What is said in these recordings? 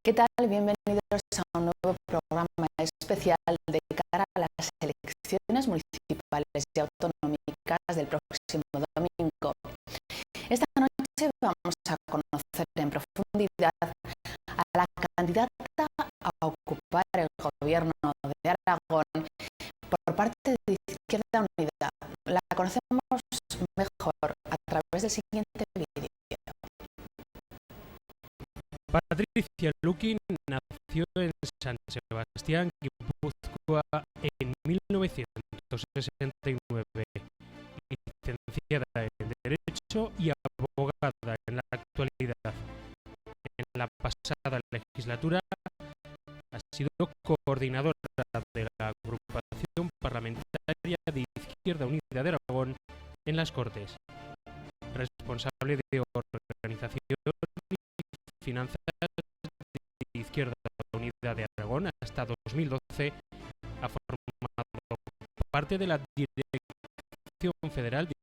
¿Qué tal? Bienvenidos a un nuevo programa especial de cara a las elecciones municipales y autonómicas del próximo domingo. Esta noche vamos a conocer en profundidad a la candidata a ocupar el gobierno de Aragón por parte de Izquierda Unida. La conocemos mejor a través del siguiente vídeo. Patricia Lukin nació en San Sebastián, Guipúzcoa, en 1969, licenciada en Derecho y abogada en la actualidad. En la pasada legislatura ha sido coordinadora de la agrupación parlamentaria de Izquierda Unida de Aragón en las Cortes, responsable de organización y finanzas de Izquierda Unida de Aragón hasta 2012. Ha formado parte de la Dirección Federal de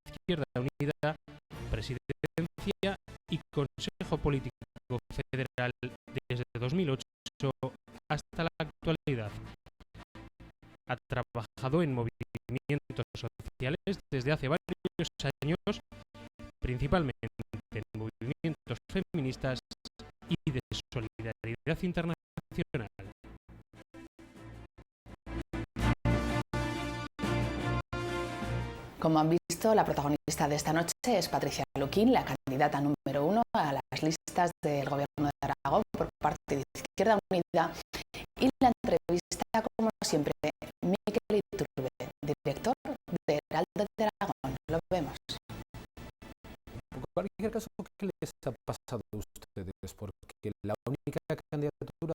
Izquierda Unida, Presidencia y Consejo Político Federal desde 2008 hasta la actualidad. Ha trabajado en movimientos sociales desde hace varios años, principalmente en movimientos feministas y de solidaridad internacional. Como han visto, la protagonista de esta noche es Patricia Lukin, la candidata número 1 a las listas del Gobierno de Aragón por parte de Izquierda Unida. Y la entrevista, como siempre, Miquel Iturbe, director de Heraldo de Aragón. Lo vemos. En cualquier caso, ¿qué les ha pasado a ustedes? Porque la única candidatura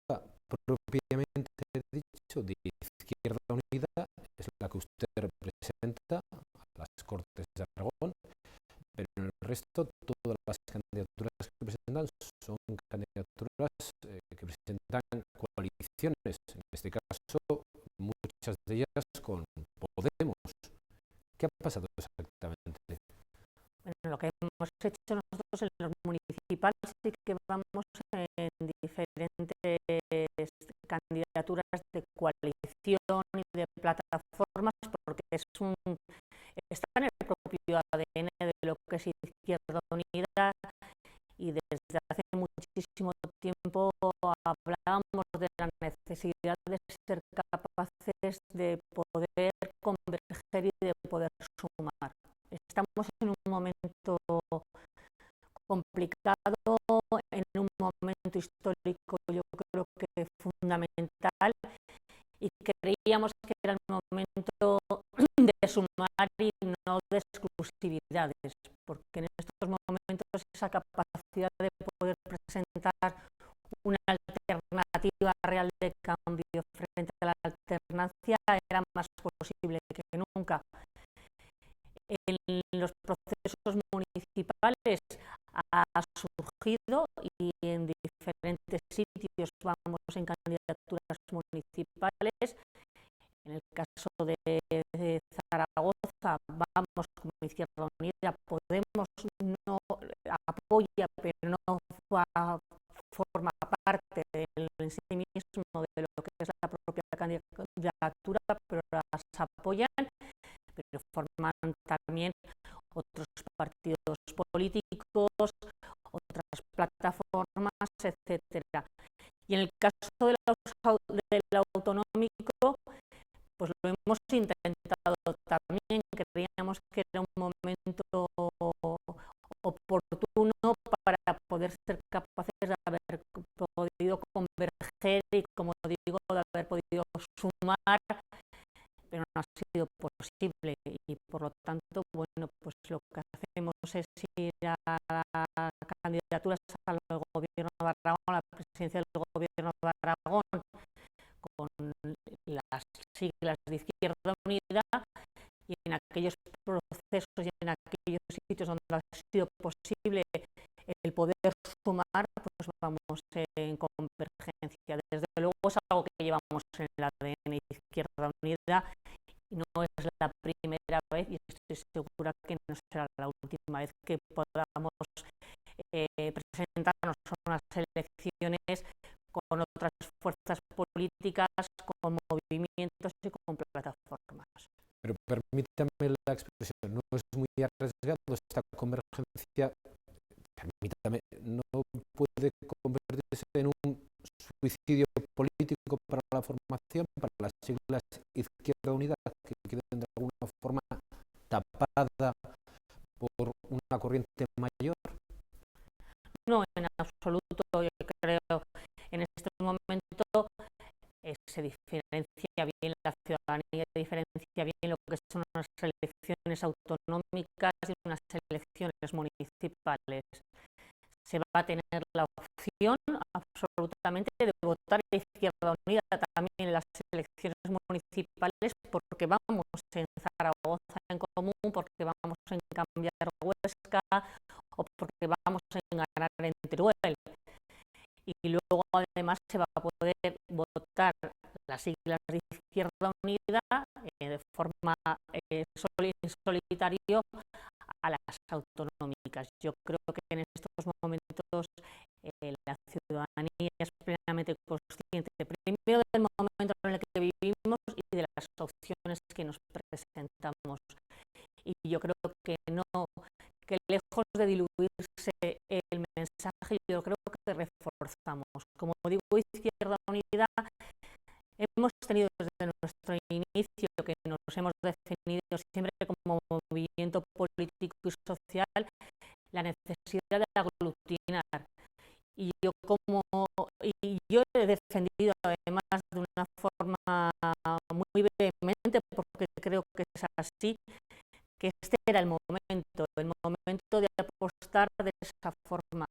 propiamente dicho de Izquierda Unida es la que usted representa a las Cortes de Aragón, pero en el resto todas las candidaturas que presentan son candidaturas que presentan coaliciones, en este caso muchas de ellas con Podemos. ¿Qué ha pasado exactamente? Bueno, lo que hemos hecho nosotros en los municipales sí que vamos en diferentes candidaturas de coalición y de plataformas, porque está en el propio ADN de lo que es Izquierda Unida, y desde hace muchísimo tiempo hablábamos de la necesidad de ser capaces de poder converger y de poder sumar. Estamos en un momento complicado, en un momento histórico yo creo que fundamental, y creíamos que era el momento de sumar y no de exclusividades, porque en estos momentos esa capacidad de poder presentar una alternativa real de cambio frente a la alternancia era más posible que nunca. En los procesos municipales ha surgido, y en diferentes sitios vamos en candidaturas municipales. En el caso de Zaragoza vamos como Izquierda Unida, Podemos no apoya, pero no forma parte en sí mismo de lo que es la propia candidatura, pero las apoyan, pero forman también otros partidos políticos, otras plataformas, etcétera. Y en el caso del autonómico, pues lo hemos intentado también. Creíamos que era un momento oportuno para poder ser capaces de haber podido converger y, como digo, de haber podido sumar, pero no ha sido posible, y por lo tanto, bueno, pues lo que hacemos es ir a candidaturas al Gobierno de Aragón, a la presidencia del Gobierno de Aragón, con las siglas de Izquierda Unida, y en aquellos procesos y en aquellos sitios donde ha sido posible el poder sumar, pues vamos en convergencia. Desde luego es algo que llevamos en el ADN Izquierda Unida, y no es la primera vez, y estoy segura que no será la última vez que podamos presentarnos a unas elecciones políticas, con movimientos y con plataformas. Pero permítame la expresión, no es muy arriesgado esta convergencia, permítame, no puede convertirse en un suicidio político para la formación, para las siglas Izquierda Unida, que queden de alguna forma tapada por una corriente mayor. No, en absoluto. Yo creo en este momento se diferencia bien la ciudadanía, diferencia bien lo que son unas elecciones autonómicas y unas elecciones municipales. Se va a tener la opción absolutamente de votar a Izquierda Unida también en las elecciones municipales, porque vamos en Zaragoza en común, porque vamos en cambiar Huesca o porque vamos a ganar en Teruel. Y luego además se va a poder votar las siglas de Izquierda Unida de forma solitario a las autonómicas. Yo creo que en estos momentos la ciudadanía es plenamente consciente, primero del momento en el que vivimos y de las opciones que nos presentamos. Y yo creo que lejos de diluirse el mensaje, yo creo que reforzamos. Como digo, Izquierda Unida hemos tenido desde nuestro inicio, que nos hemos definido siempre como movimiento político y social, la necesidad de aglutinar. Y yo he defendido además de una forma muy vehemente, porque creo que es así, que este era el momento de apostar de esa forma.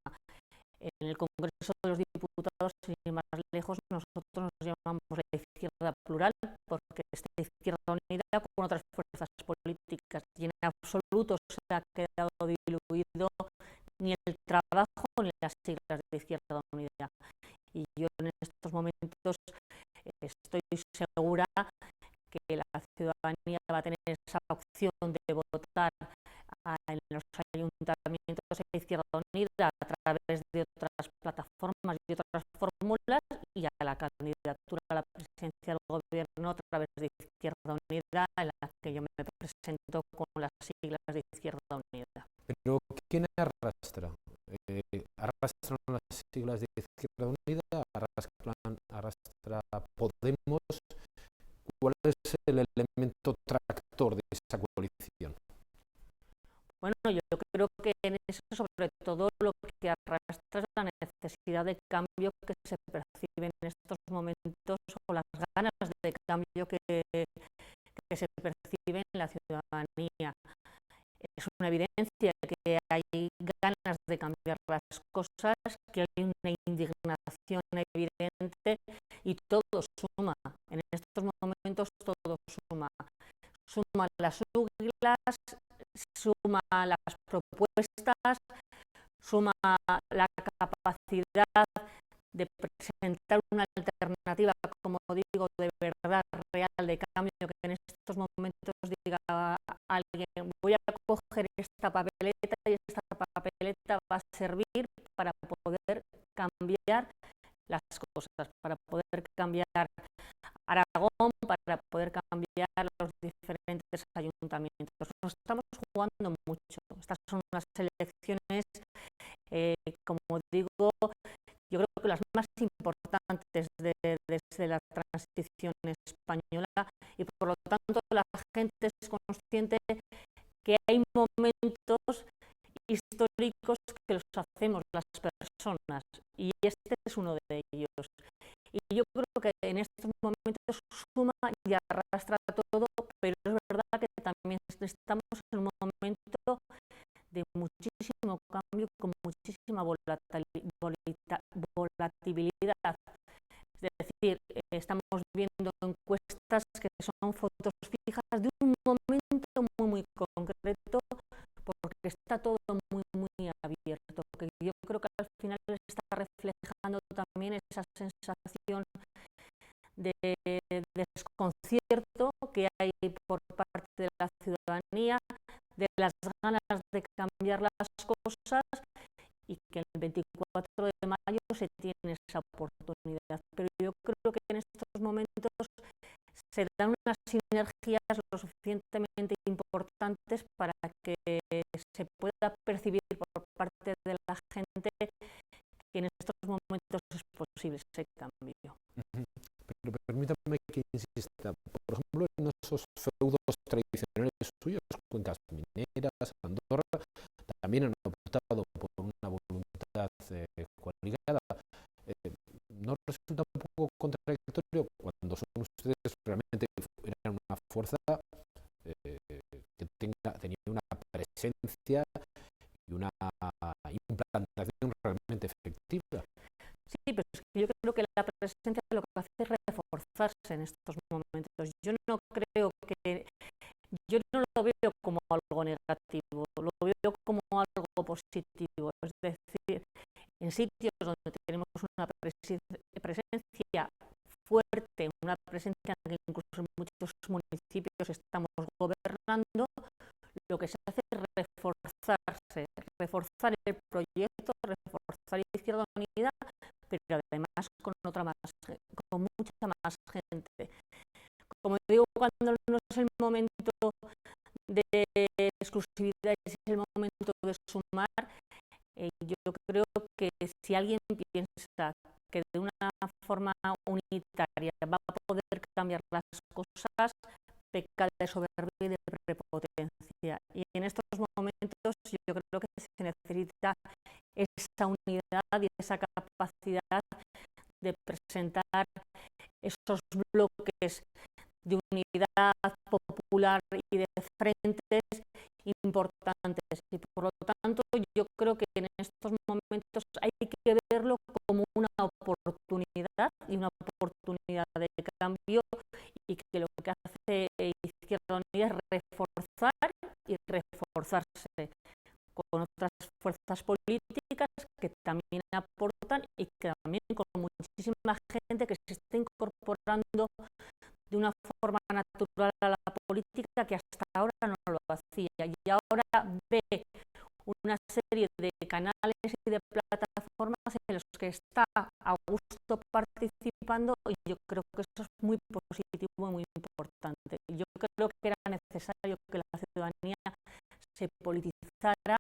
En el Congreso de los Diputados, sin ir más lejos, nosotros nos llamamos la izquierda plural, porque esta Izquierda Unida con otras fuerzas políticas, y en absoluto se ha quedado diluido ni el trabajo ni las siglas de Izquierda Unida. Y yo en estos momentos estoy segura que la ciudadanía va a tener esa opción de votar en los ayuntamientos de Izquierda Unida a través de otras plataformas y otras fórmulas, y a la candidatura a la presidencia del gobierno a través de Izquierda Unida, en la que yo me presento con las siglas de Izquierda Unida. Pero ¿quién arrastra? ¿Arrastran las siglas de Izquierda Unida? ¿Arrastra Podemos? ¿Cuál es el elemento tractor de esa coalición? Bueno, yo creo que en eso, sobre todo, lo que arrastra es la necesidad de cambio que se percibe en estos momentos, o las ganas de cambio que se perciben en la ciudadanía. Es una evidencia que hay ganas de cambiar las cosas, que hay una indignación evidente, y todo suma. En estos momentos todo suma. Suma las siglas, suma las propuestas, suma la capacidad de presentar una alternativa, como digo, de verdad real, de cambio, que en estos momentos diga alguien: voy a coger esta papeleta y esta papeleta va a servir para poder cambiar las cosas, para poder cambiar Aragón, para poder cambiar los diferentes ayuntamientos. Nos estamos jugando mucho. Estas son las elecciones, como digo, yo creo que las más importantes desde la transición española, y por lo tanto la gente es consciente que hay momentos históricos que los hacemos las personas, y este es uno de ellos. Y yo creo que en estos momentos suma y arrastra todo, pero es verdad que también estamos en un momento de muchísimo cambio, con muchísima volatilidad. Es decir, estamos viendo encuestas que son fotos fijas de un momento muy concreto, porque está todo muy abierto, que yo creo que al final está reflejando también esa sensación de desconcierto que hay por parte de la ciudadanía, de las ganas de cambiar las cosas, y que el 24 de mayo se tiene esa oportunidad. Pero yo creo que en estos se dan unas sinergias lo suficientemente importantes para que se pueda percibir por parte de la gente que en estos momentos es posible ese cambio. Pero permítame que insista, por ejemplo, en esos feudos tradicionales suyos, cuencas mineras, Andorra, también han optado por una voluntad coaligada. ¿No resulta un poco contradictorio cuando son ustedes realmente eran una fuerza que tenía una presencia y una implantación realmente efectiva? Sí, pero es que yo creo que la presencia lo que hace es reforzarse en estos momentos. Yo no lo veo como algo negativo, lo veo como algo positivo. Es decir, en sitios donde tenemos una presencia fuerte, una presencia que incluso en muchos municipios estamos gobernando, lo que se hace es reforzar el proyecto, reforzar Izquierda Unida, pero además con mucha más gente. Como digo, cuando no es el momento de exclusividad, es el momento de sumar, yo creo que si alguien piensa que de una forma unitaria va a poder cambiar las cosas, peca de soberbia y de prepotencia. Y en estos momentos yo creo que se necesita esa unidad y esa capacidad de presentar esos bloques de unidad popular y de frentes importantes. Y por lo tanto yo creo que en estos momentos hay que verlo como una oportunidad y una oportunidad de cambio, y que lo que hace Izquierda Unida es reforzar y reforzarse con otras fuerzas políticas que también aportan, y que también con muchísima gente que se está incorporando de una forma natural a la política, que hasta ahora no lo hacía, y ahora ve una serie de canales y de plataformas en los que está a gusto participando, y yo creo que eso es muy positivo y muy importante. Yo creo que era necesario que la ciudadanía se politizara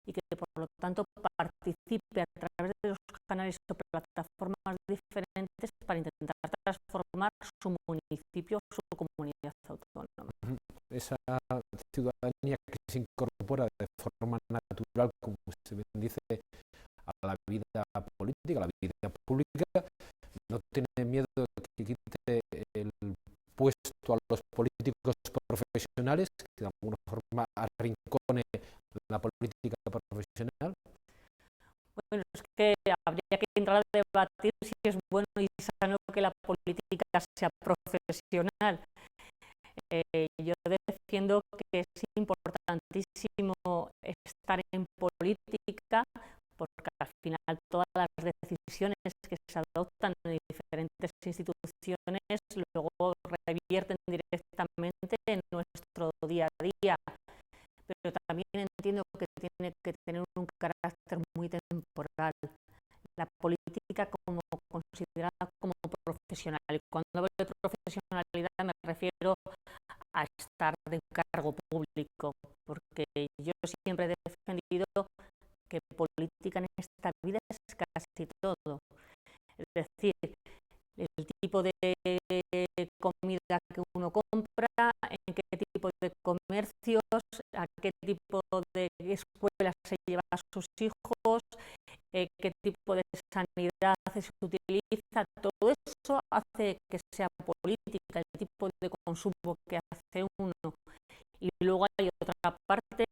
y que por lo tanto participe a través de los canales o plataformas diferentes para intentar transformar su municipio, su comunidad autónoma. Esa ciudadanía que se incorpora de forma natural, como usted bien dice, a la vida política, a la vida pública, no tiene miedo de que quite el puesto a los políticos profesionales, que de alguna forma arrincone la política profesional. Bueno, es que habría que entrar a debatir si es bueno y sano que la política sea profesional. Yo defiendo que es importantísimo estar en política, porque al final todas las decisiones que se adoptan en diferentes instituciones luego revierten directamente en nuestro día a día. Pero también entiendo que tiene que tener un carácter muy temporal. La política como considerada como profesional. Y cuando hablo de profesionalidad me refiero a estar de cargo público, porque yo siempre he defendido que política en esta vida es casi todo. Es decir, el tipo de comida que uno compra, en qué tipo de comercios, a qué tipo de escuelas se lleva a sus hijos, qué tipo de sanidad se utiliza. Todo eso hace que sea política, el tipo de consumo que hace uno. Y luego hay otra parte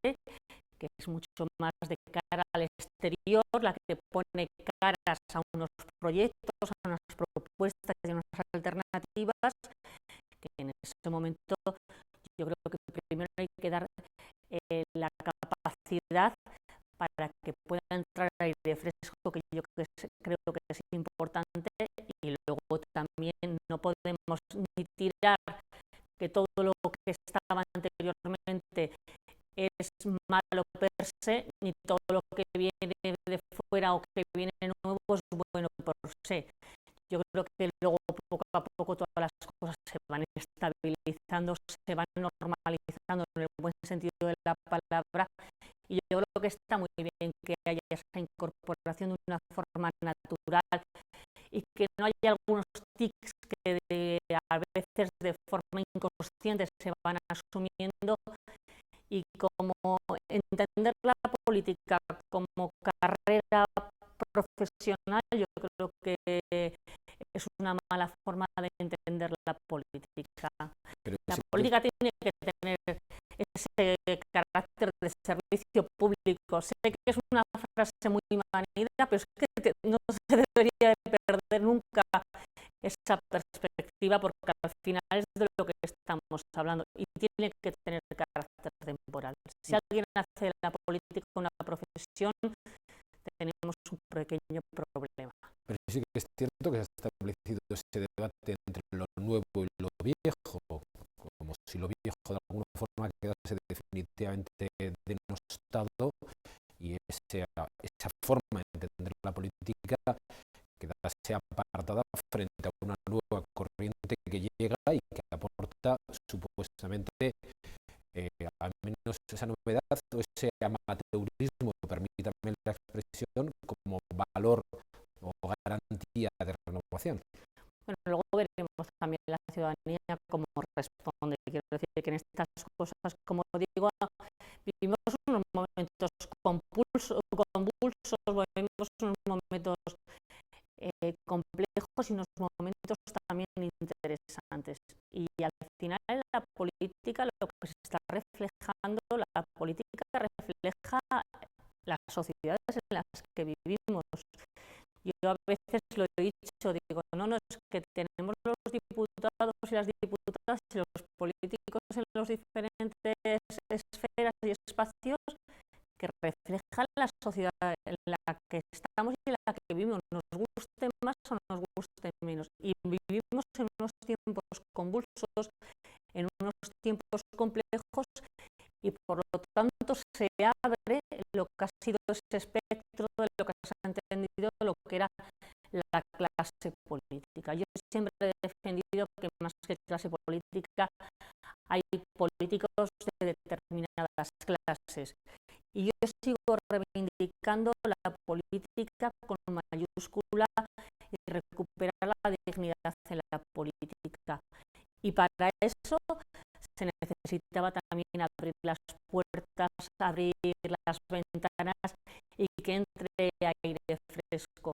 que es mucho más de cara al exterior, la que pone caras a unos proyectos, a unas propuestas y a unas alternativas, que en ese momento yo creo que primero hay que dar la capacidad para que pueda entrar aire fresco, que yo creo que es importante, y luego también no podemos ni tirar que todo lo que estaba anteriormente es malo per se, ni todo lo que viene de fuera o que viene nuevo es bueno per se. Yo creo que luego poco a poco todas las cosas se van estabilizando, se van normalizando en el buen sentido de la palabra, y yo creo que está muy bien que haya esa incorporación de una forma natural y que no haya algunos tics que a veces de forma inconsciente se van asumiendo, y como entender la política como carrera profesional, yo creo que es una mala forma de entender la política. Pero La sí que política tiene que tener ese carácter de servicio público. Sé que es una frase muy manida, pero es que no se debería de perder nunca esa perspectiva, porque al final es de lo que estamos hablando y tiene que tener carácter temporal. Si alguien hace de la política una profesión, tenemos un pequeño problema. Pero sí que es cierto que se ha establecido ese debate entre lo nuevo y lo viejo, como si lo viejo de alguna forma quedase definitivamente denostado, y esa forma de entender la política quedase apartada frente a una nueva corriente que llega y que aporta supuestamente al menos esa novedad o ese amateurismo, permítame la expresión, como valor o garantía de renovación. Bueno, luego veremos también la ciudadanía cómo responde. Quiero decir que en estas cosas, como digo, vivimos unos momentos convulsos, vivimos unos momentos complejos y unos momentos también interesantes. Y al final la política, lo que se está reflejando, la política refleja las sociedades en las que vivimos. Yo a veces lo he dicho, digo, no, es que tenemos los diputados y las diputadas y los políticos en los diferentes esferas y espacios que reflejan la sociedad en la que estamos y en la que vivimos, nos guste más o nos guste menos. Y vivimos en unos tiempos convulsos, en unos tiempos complejos, y por lo tanto se abre lo que ha sido ese espectro de lo que se ha entendido de lo que era la clase política. Yo siempre he defendido que más que clase política hay políticos de determinadas clases, y yo sigo reivindicando la política con mayúscula y recuperar la dignidad en la política. Y para eso se necesitaba también abrir las puertas, abrir las ventanas y que entre aire fresco.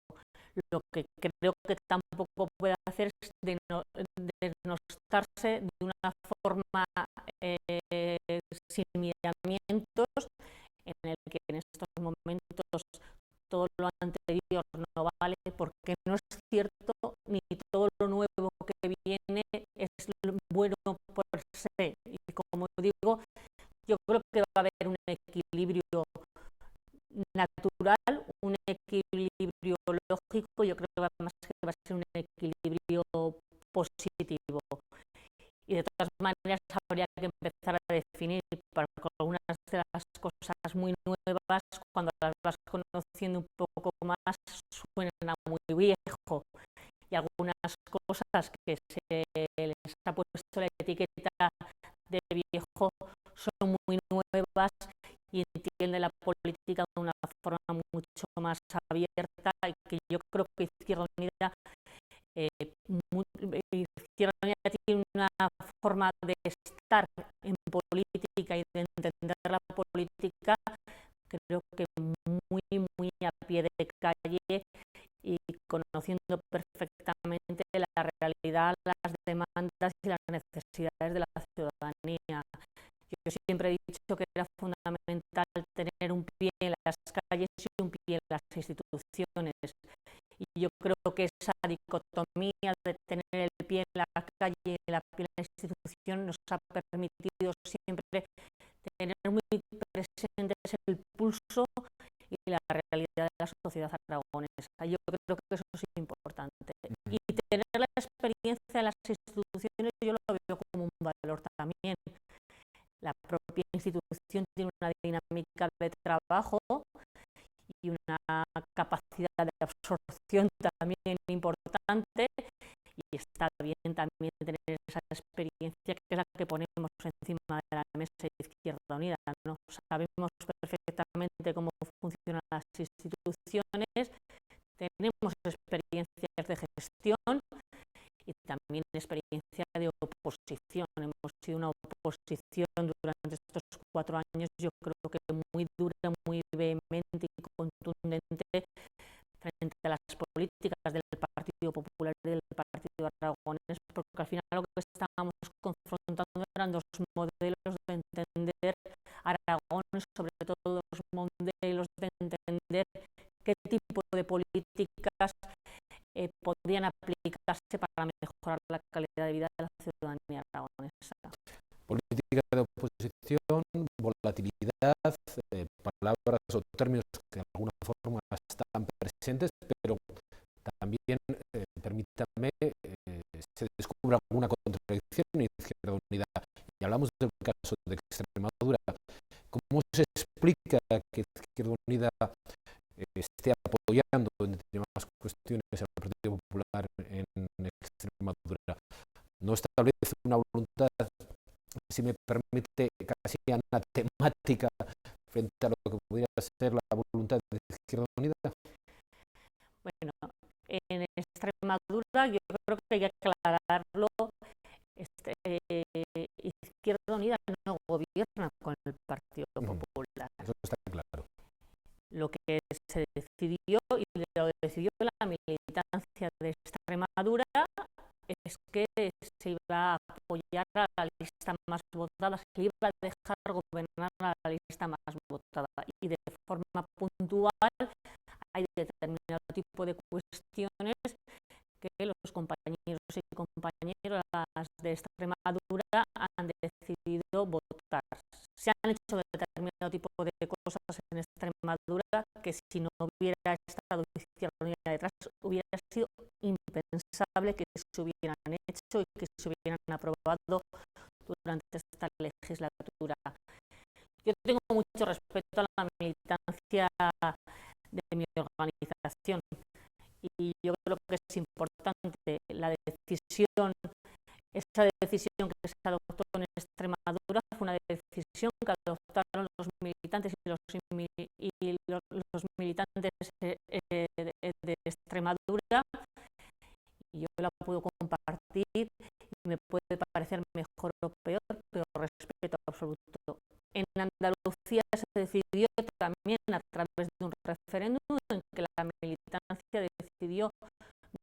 Lo que creo que tampoco puede hacer es denostarse de una forma sin miramientos, en el que en estos momentos todo lo anterior no vale, porque no es cierto, ni todo lo nuevo que viene es bueno por se. Y como digo, yo creo que va a haber un equilibrio natural, un equilibrio lógico. Yo creo que más que va a ser un equilibrio positivo. Y de todas maneras habría que empezar a definir, porque algunas de las cosas muy nuevas, cuando las vas conociendo un poco más, suenan a muy viejo, y algunas cosas que se les ha puesto la etiqueta de viejo son muy nuevas y entienden la política de una forma mucho más abierta, y que yo creo que Izquierda Unida tiene una forma de estar en política y de entender la política, creo que muy a pie de calle, y conociendo perfectamente la realidad, las demandas y las necesidades de la ciudadanía. Yo siempre he dicho que era fundamental tener un pie en las calles y un pie en las instituciones. Y yo creo que esa dicotomía de tener el pie en la calle y el pie en la institución nos ha permitido siempre tener muy presentes el pulso y la realidad de la sociedad aragonesa. Yo creo que eso es importante. Y tener la experiencia en las instituciones yo lo veo como un valor también. La propia institución tiene una dinámica de trabajo y una capacidad de absorción también importante, y está bien también tener esa experiencia que es la que ponemos encima de la mesa de Izquierda Unida, ¿no? Sabemos perfectamente cómo funcionan las instituciones, tenemos experiencias de gestión y también experiencia de oposición. Hemos sido una oposición durante estos 4 años, yo creo que muy dura, muy vehemente y contundente frente a las políticas del Partido Popular y del Partido Aragonés, porque al final lo que estábamos confrontando eran dos modelos de entender Aragón, sobre todo dos modelos de entender qué tipo de políticas podrían aplicarse para mejorar la calidad de vida de la ciudadanía aragonesa. Política de oposición, volatilidad, palabras o términos que de alguna forma están presentes, pero también, permítanme, se descubre alguna contradicción en Izquierda Unida. Y hablamos del caso de Extremadura. ¿Cómo se explica que Izquierda Unida esté apoyando en determinadas cuestiones al Partido Popular en Extremadura? No establece una voluntad, si me permite, casi anatemática frente a lo que podría ser la voluntad de Izquierda Unida. Bueno, en Extremadura yo creo que hay que aclararlo. Izquierda Unida no gobierna con el Partido Popular. Eso está claro. Lo que se decidió, y lo decidió la militancia de Extremadura, es que se iba a apoyar a la lista más votada, se iba a dejar gobernar a la lista más votada, y de forma puntual hay determinado tipo de cuestiones que los compañeros y compañeras de Extremadura han decidido votar. Se han hecho determinado tipo de cosas en Extremadura que si no hubiera estado Izquierda Unida detrás hubiera sido impensable que se hubieran hecho y que se hubieran aprobado durante esta legislatura. Yo tengo mucho respeto a la militancia de mi organización y yo creo que es importante la decisión, esa decisión que se adoptó en Extremadura fue una decisión que adoptaron los militantes y los militantes de Extremadura, y yo la puedo compartir y me puede parecer mejor o peor, pero respeto absoluto. En Andalucía se decidió también a través de un referéndum en que la militancia decidió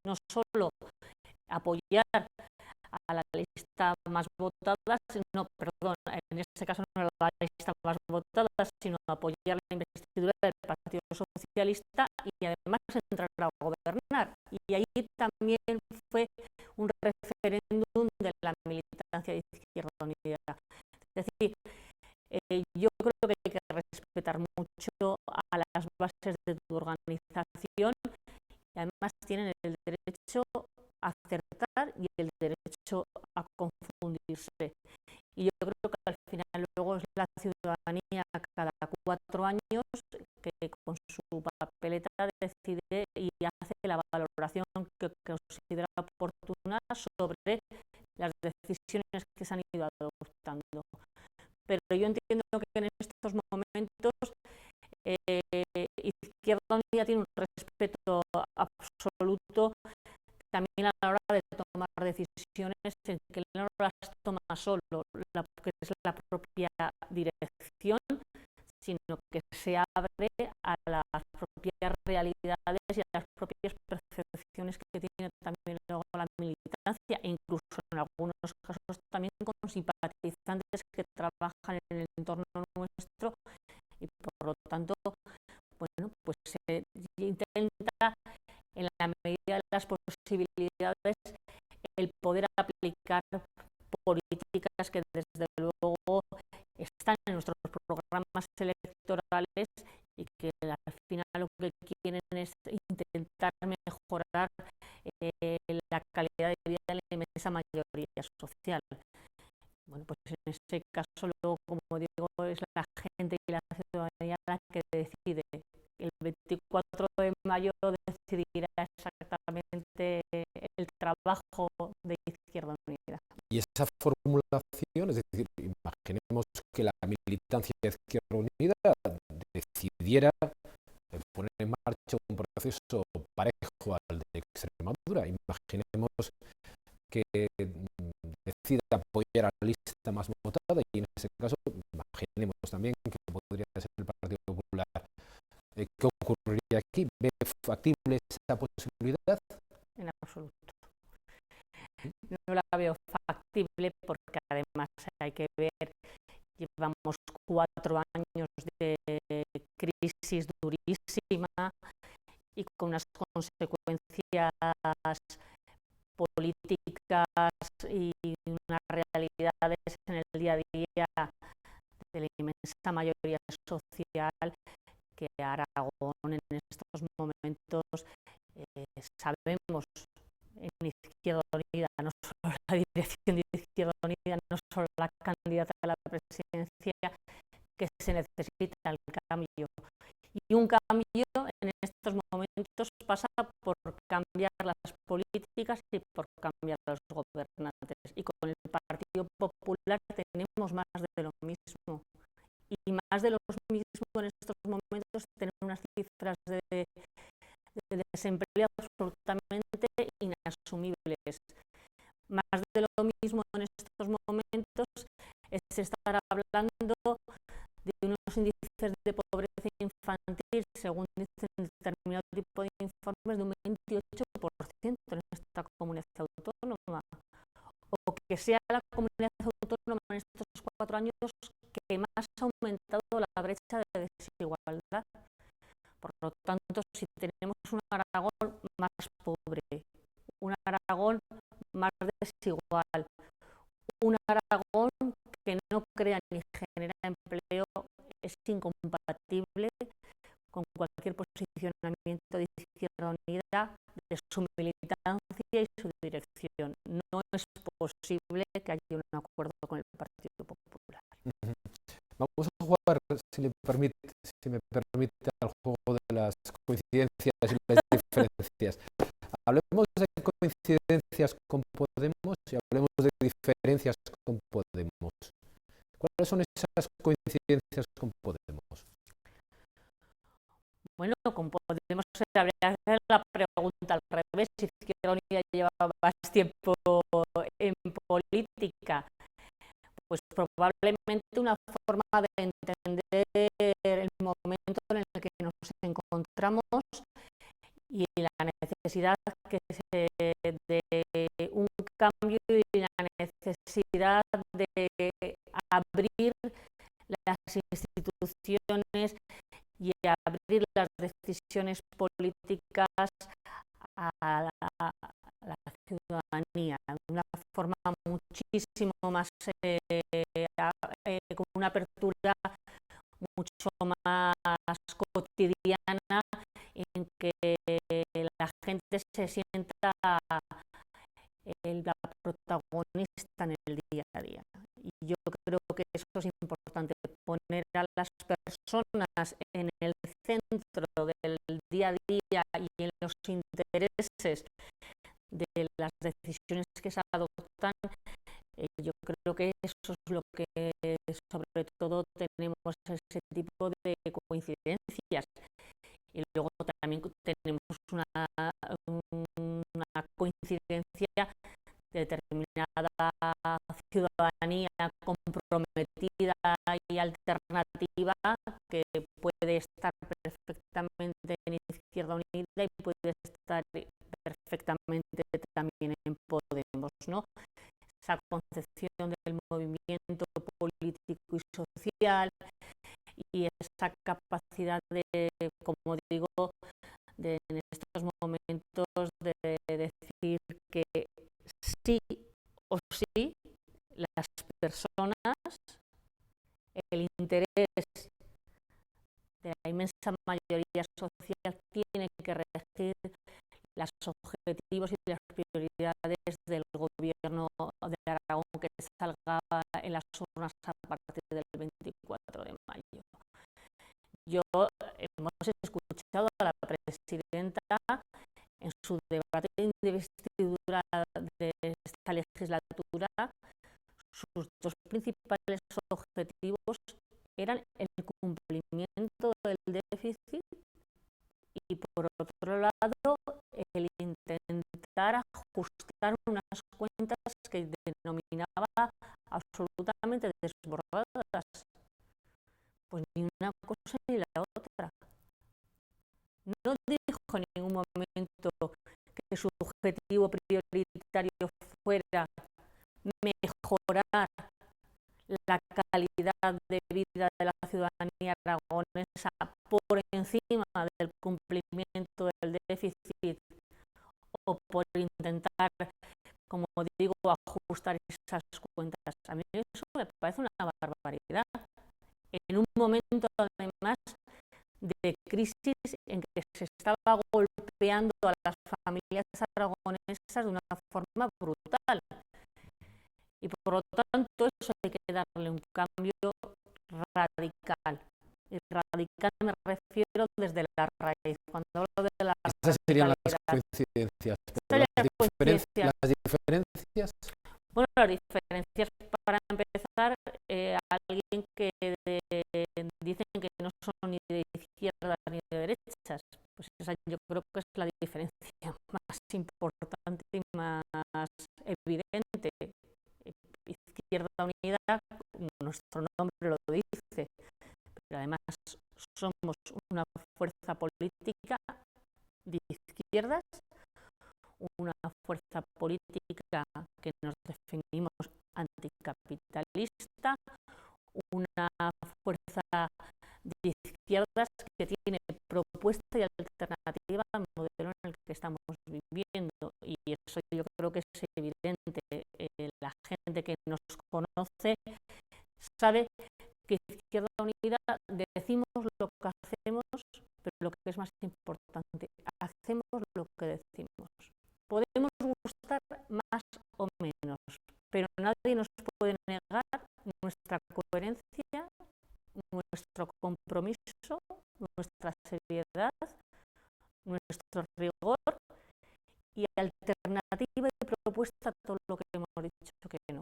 no solo apoyar a la lista más votada, en este caso no era la lista más votada, sino apoyar la investidura del Partido Socialista y además entrar a gobernar. Y ahí también fue un referéndum de la militancia de Izquierda Unida. Es decir, yo creo que hay que respetar mucho a las bases de tu organización y además tienen el derecho a acertar y el derecho a confundirse. Y yo creo que al final luego es la ciudadanía cada 4 años que con su papeleta decide y hace la valoración que considera oportuna sobre las decisiones que se han ido adoptando. Pero yo entiendo que en estos momentos Izquierda Unida tiene un respeto absoluto también a la hora de tomar decisiones en que no las toma solo que es la propia dirección, sino que se abre a las propias realidades y a las propias percepciones que tiene también luego la militancia, e incluso en algunos casos también con simpatizantes que trabajan en el entorno nuestro, y por lo tanto, bueno, pues se intenta en la medida de las posibilidades el poder aplicar políticas que desde luego están en nuestros programas electorales y que al final lo que quieren es intentar mejorar la calidad de vida de la inmensa mayoría social. Bueno, pues en ese caso luego, como digo, es la gente y la ciudadanía la que decide. El 24 de mayo decidirá exactamente el trabajo de Izquierda Unida. Y esa formulación, es decir, imaginemos que la militancia de Izquierda Unida decidiera poner en marcha un proceso parejo al de Extremadura. Imaginemos que decida apoyar a la lista más votada y en ese caso imaginemos también que podría ser el Partido Popular. ¿Qué ocurriría aquí? ¿Ve factible esa posibilidad? En absoluto. No la veo factible porque además hay que ver, llevamos 4 años de crisis durísima y con unas consecuencias políticas y unas realidades en el día a día de la inmensa mayoría social que Aragón en estos momentos sabemos en Izquierda Unida, no solo la dirección de Izquierda Unida, no solo la candidata a la presidencia, que se necesita el cambio. Y un cambio en estos momentos pasa por cambiar las políticas y por cambiar los gobernantes. Y con el Partido Popular tenemos más de lo mismo. Y más de lo mismo en estos momentos tenemos unas cifras de desempleo absolutamente inasumibles. Más de lo mismo en estos momentos es estar hablando de unos índices de pobreza infantil, según dicen determinado tipo de informes, de un 28% en esta comunidad autónoma. O que sea la comunidad autónoma en estos 4 años que más ha aumentado la brecha de desigualdad. Por lo tanto, si tenemos un Aragón más pobre, un Aragón más desigual, un Aragón que no crea ni genera empleo, es incompatible con cualquier posicionamiento de Izquierda Unida, de su militancia y su dirección. No es posible que haya un acuerdo con el Partido Popular. Vamos a jugar, si me permite, al juego de las coincidencias y las diferencias. Hablemos de coincidencias con Podemos y hablemos de diferencias con Podemos. ¿Cuáles son esas coincidencias con Podemos? Bueno, con Podemos habría que hacer la pregunta al revés. Si Izquierda Unida lleva más tiempo en política, pues probablemente una forma de entender el momento en el que nos encontramos y la necesidad de un cambio y la necesidad de abrir las instituciones y abrir las decisiones políticas a la ciudadanía de una forma muchísimo más, con una apertura mucho más cotidiana, en que la gente se sienta la protagonista en el día a día. Y yo creo que eso es importante, poner a las personas en el centro del día a día y en los intereses de las decisiones que se adoptan. Yo creo que eso es lo que sobre todo tenemos, ese tipo de coincidencias. Y luego también tenemos una coincidencia de determinada ciudadanía comprometida y alternativa que puede estar perfectamente en Izquierda Unida y puede estar perfectamente también en Podemos, ¿no? Esa concepción del movimiento político y social y esa capacidad de, como digo, en estos momentos de decir que sí o sí las personas, el interés de la inmensa mayoría social tiene que regir los objetivos y las prioridades del gobierno de Aragón que salga en las urnas a partir del 24 de mayo. Hemos escuchado a la presidenta en su debate de investidura de esta legislatura sus dos principales objetivos eran el cumplimiento del déficit y, por otro lado, el intentar ajustar unas cuentas que denominaba absolutamente desbordadas. Pues ni una cosa ni la otra. No dijo en ningún momento que su objetivo prioritario fuera mejorar la calidad de vida de la ciudadanía aragonesa por encima del cumplimiento del déficit o por intentar, como digo, ajustar esas cuentas. A mí eso me parece una barbaridad. En un momento, además, de crisis en que se estaba golpeando a las familias aragonesas de una forma brutal. Y por lo tanto, eso hay que darle un cambio radical. Y radical me refiero desde la raíz. Cuando hablo de la Esas serían las coincidencias. Las diferencias. Bueno, las diferencias, para empezar, alguien que dicen que no son ni de izquierdas ni de derechas, pues esa yo creo que es la diferencia más importante y más evidente. Izquierda Unida, nuestro nombre lo dice, pero además somos una fuerza política de izquierdas, una fuerza política que nos definimos anticapitalista, una fuerza de izquierdas que tiene propuesta y alternativa al modelo en el que estamos viviendo, y eso yo creo que es evidente. La gente que nos conoce sabe que Izquierda Unida decimos lo que hacemos, pero lo que es más importante, hacemos lo que decimos. Podemos gustar más o menos, pero nadie nos puede negar nuestra coherencia, nuestro compromiso, nuestra seriedad, nuestro rigor y alternativa y propuesta a todo lo que hemos dicho que no.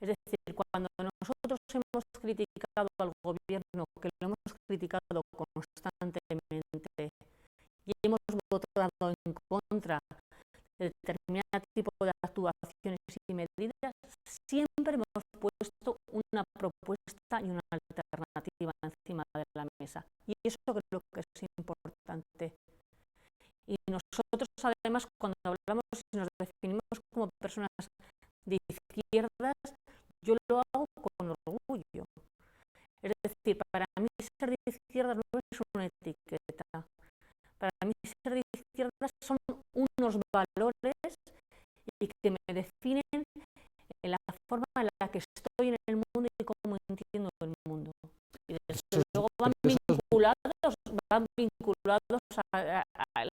Es decir, cuando nosotros hemos criticado al gobierno, que lo hemos criticado constantemente y hemos votado en contra de determinado tipo de actuaciones y medidas, siempre hemos puesto una propuesta y una alternativa encima de la mesa. Y eso creo que es importante. Y nosotros, además, cuando hablamos y nos definimos como personas de izquierdas, yo lo hago con orgullo. Es decir, para mí ser de izquierdas no es una etiqueta. Para mí ser de izquierdas son unos valores y que me definen en la forma en la que estoy en el mundo y cómo entiendo el mundo. Y desde luego van vinculados a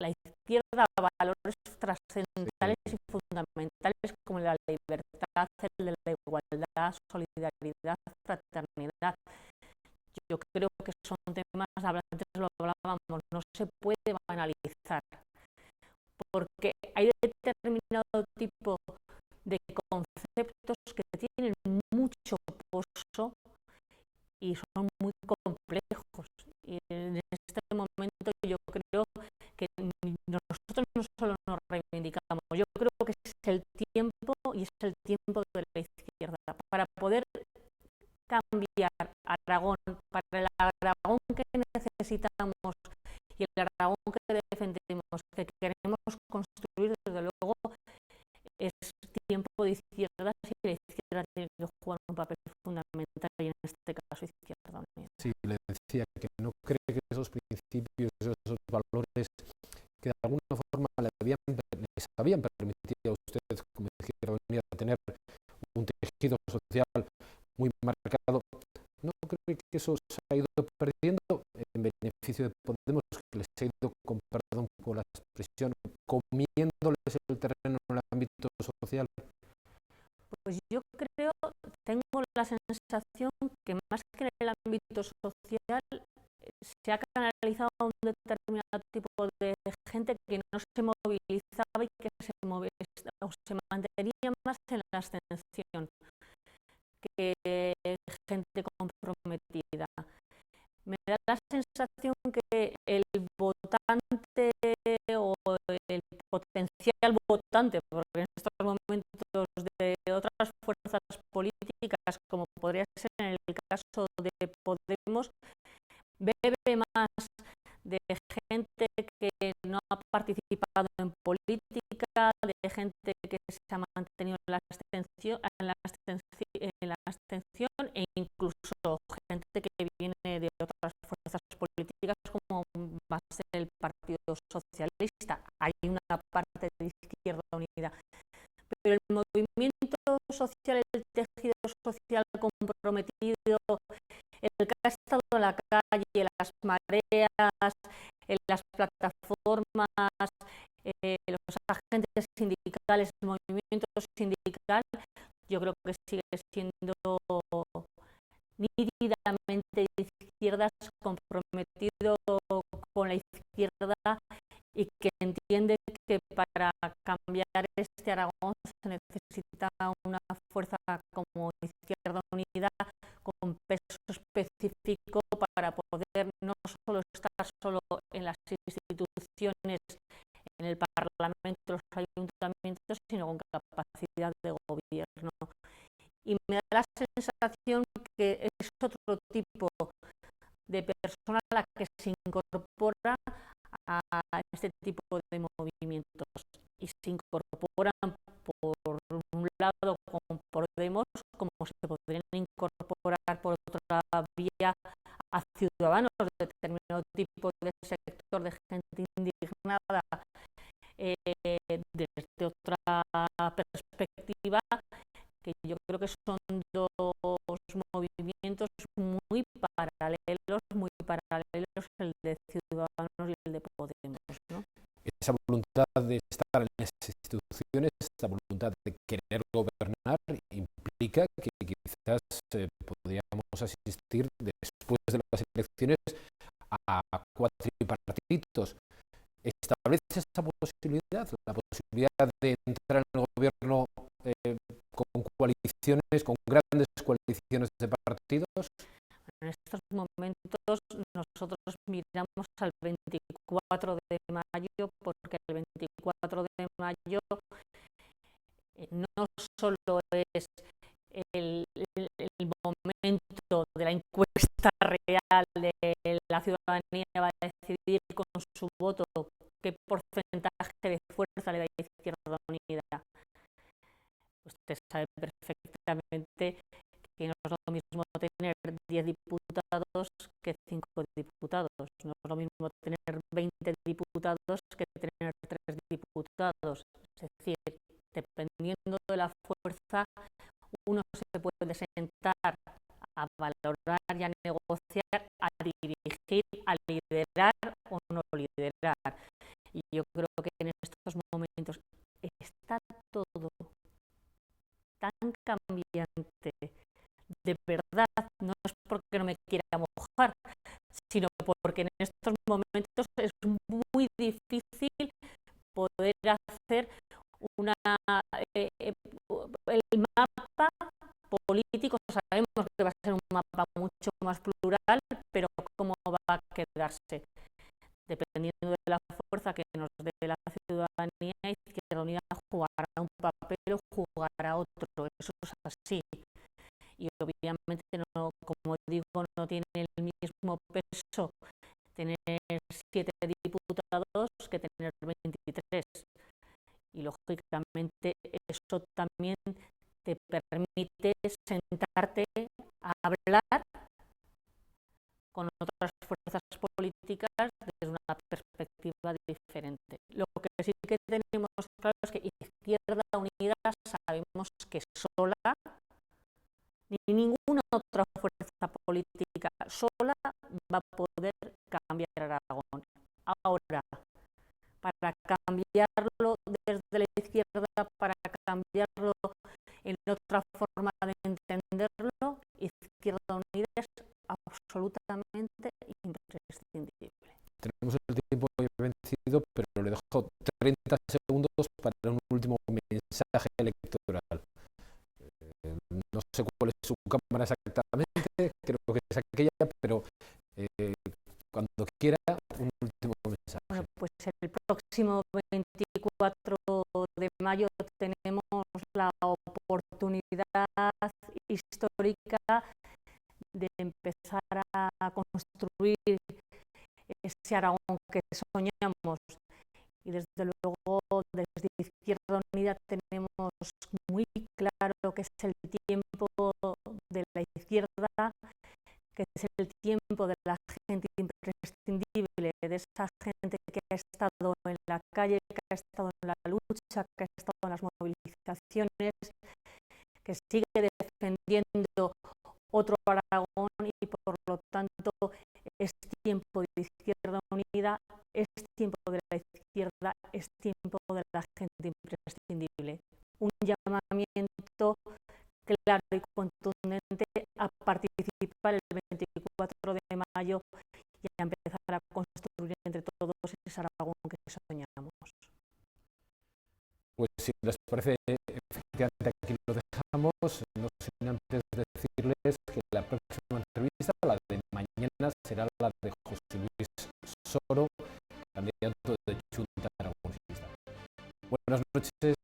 la izquierda, a valores trascendentales y fundamentales como la libertad, el de la igualdad, solidaridad, fraternidad. Yo creo que son temas, antes lo hablábamos, no se puede banalizar, porque hay determinado tipo de conceptos que tienen mucho pozo y son muy complejos. Y en este momento yo creo que nosotros no solo nos reivindicamos, yo creo que es el tiempo y es el tiempo de la izquierda para poder cambiar Aragón, para el Aragón que necesitamos y el Aragón que defendemos, que queremos construir, desde luego es tiempo de izquierdas y la izquierda tiene que jugar un papel fundamental, y en este caso Izquierda Unida. Sí, le decía que no cree que esos principios, esos valores que de alguna forma les habían permitido a ustedes como Izquierda Unida tener un tejido social muy marcado, no creo que eso se ha ido perdiendo en beneficio de Podemos, que les ha ido, con perdón por la expresión, comiéndoles el terreno en el ámbito social. Pues yo creo, tengo la sensación que más que en el ámbito social se ha canalizado a un determinado tipo de gente que no se movilizaba y que se mantenía más en la abstención. potencial votante, porque en estos momentos de otras fuerzas políticas, como podría ser en el caso de Podemos, bebe más de gente que no ha participado en política, de gente que se ha mantenido en la abstención e incluso gente que viene de otras fuerzas políticas como va a ser el Partido Socialista. Hay una parte de Izquierda Unida, pero el movimiento social, el tejido social comprometido, el que ha estado en la calle, en las mareas, en las plataformas, los agentes sindicales, el movimiento sindical, yo creo que sigue siendo nítidamente de izquierdas, comprometido con la izquierda y que entiende que para cambiar este Aragón se necesita una fuerza como Izquierda Unida con peso específico para poder no solo estar solo en las instituciones, en el Parlamento, los ayuntamientos, sino con capacidad de gobierno. Y me da la sensación que es otro tipo de persona la que se incorpora a este tipo de movimientos y se incorporan por un lado con Podemos, como se podrían incorporar por otra vía a Ciudadanos, de determinado tipo de sector de gente indignada desde otra perspectiva, que yo creo que son dos movimientos muy paralelos, el de Ciudadanos y el de Podemos, ¿no? Esa voluntad de estar en las instituciones, esa voluntad de querer gobernar, implica que quizás podríamos asistir después de las elecciones a cuatripartitos. ¿Establece esa posibilidad, la posibilidad de entrar en el gobierno con coaliciones, con grandes coaliciones de partidos? En estos momentos nosotros miramos al 24 de mayo, porque el 24 de mayo no solo es el momento de la encuesta real de la ciudadanía va a decidir con su voto qué porcentaje de fuerza le da Izquierda Unida. Usted sabe perfectamente que no es lo mismo tener 10 diputados que 5 diputados. No es lo mismo tener 20 diputados que tener 3 diputados. Es decir, dependiendo de la fuerza, uno se puede sentar a valorar y a negociar, a dirigir, a liderar o no liderar. Y yo creo que en estos momentos está todo tan cambiante, de verdad, no es porque no me quiera mojar, sino porque en estos momentos es muy difícil poder hacer el mapa político. Sabemos que va a ser un mapa mucho más plural, pero cómo va a quedarse, dependiendo de la fuerza que nos dé la ciudadanía, Izquierda Unida jugará un papel o jugará otro, eso es así. Y obviamente, no, como digo, no tiene el mismo peso tener 7 diputados que tener 23. Y lógicamente eso también te permite sentarte a hablar con otras fuerzas políticas desde una perspectiva diferente. Lo que sí que tenemos claro es que Izquierda Unida sabemos que sola, ni ninguna otra fuerza política sola va a poder cambiar Aragón. Ahora, para cambiarlo desde la izquierda, para cambiarlo en otra forma de entenderlo, Izquierda Unida es absolutamente imprescindible. Tenemos el tiempo vencido, pero le dejo 30 segundos para un último mensaje electoral. No sé cuál es su cámara exactamente, creo que es aquella, pero cuando quiera, un último mensaje. Bueno, pues el próximo 24 mayo tenemos la oportunidad histórica de empezar a construir ese Aragón que soñamos. Y desde luego, desde Izquierda Unida tenemos muy claro que es el tiempo de la izquierda, que es el tiempo de la gente imprescindible, de esa gente que ha estado en la calle, que ha estado en la lucha, que ha estado en las movilizaciones, que sigue defendiendo otro Aragón, y por lo tanto es tiempo de Izquierda Unida, es tiempo de la izquierda, es tiempo de la gente imprescindible. Un llamamiento claro y contundente a participar el 24 de mayo y a empezar a construir entre todos ese Aragón que soñamos. Pues si les parece, efectivamente aquí lo dejamos, no sin antes decirles que la próxima entrevista, la de mañana, será la de José Luis Soro, candidato de Junta Aragonesista. Buenas noches.